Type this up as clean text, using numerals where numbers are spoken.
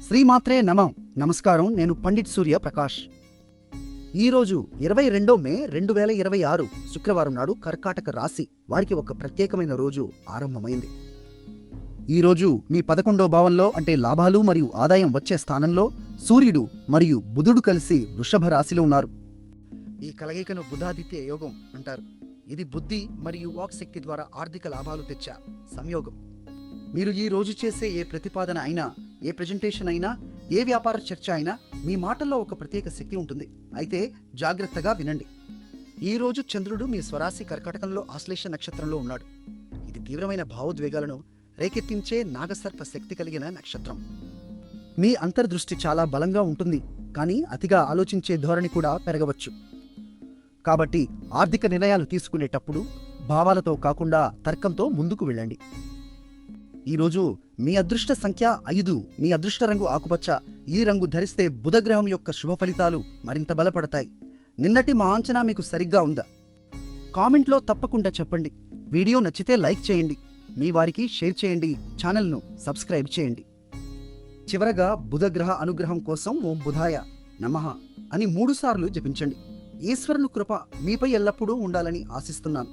శ్రీమాత్రే నమః. నమస్కారం. నేను పండిట్ సూర్య ప్రకాష్. ఈరోజు 22 మే 2026 శుక్రవారం నాడు కర్కాటక రాశి వారికి ఒక ప్రత్యేకమైన రోజు ఆరంభమైంది. ఈరోజు మీ 11వ భావంలో అంటే లాభాలు మరియు ఆదాయం వచ్చే స్థానంలో సూర్యుడు మరియు బుధుడు కలిసి వృషభ రాశిలో ఉన్నారు. ఈ కలయికను బుధాదిత్య యోగం అంటారు. ఇది బుద్ధి మరియు వాక్ శక్తి ద్వారా ఆర్థిక లాభాలు తెచ్చే సంయోగం. మీరు ఈ రోజు చేసే ఏ ప్రతిపాదన అయినా, ఏ ప్రెజెంటేషన్ అయినా, ఏ వ్యాపార చర్చ అయినా మీ మాటల్లో ఒక ప్రత్యేక శక్తి ఉంటుంది. అయితే జాగ్రత్తగా వినండి. ఈ రోజు చంద్రుడు మీ స్వరాశి కర్కాటకంలో ఆశ్లేష నక్షత్రంలో ఉన్నాడు. ఇది తీవ్రమైన భావోద్వేగాలను రేకెత్తించే నాగసర్ప శక్తి కలిగిన నక్షత్రం. మీ అంతర్దృష్టి చాలా బలంగా ఉంటుంది, కానీ అతిగా ఆలోచించే ధోరణి కూడా పెరగవచ్చు. కాబట్టి ఆర్థిక నిర్ణయాలు తీసుకునేటప్పుడు భావాలతో కాకుండా తర్కంతో ముందుకు వెళ్ళండి. ఈరోజు మీ అదృష్ట సంఖ్య 5, మీ అదృష్ట రంగు ఆకుపచ్చ. ఈ రంగు ధరిస్తే బుధగ్రహం యొక్క శుభ ఫలితాలు మరింత బలపడతాయి. నిన్నటి మా అంచనా మీకు సరిగ్గా ఉందా? కామెంట్లో తప్పకుండా చెప్పండి. వీడియో నచ్చితే లైక్ చేయండి, మీ వారికి షేర్ చేయండి, ఛానల్ను సబ్స్క్రైబ్ చేయండి. చివరగా బుధగ్రహ అనుగ్రహం కోసం ఓం బుధాయ నమః అని 3 సార్లు జపించండి. ఈశ్వరుని కృప మీపై ఎల్లప్పుడూ ఉండాలని ఆశిస్తున్నాను.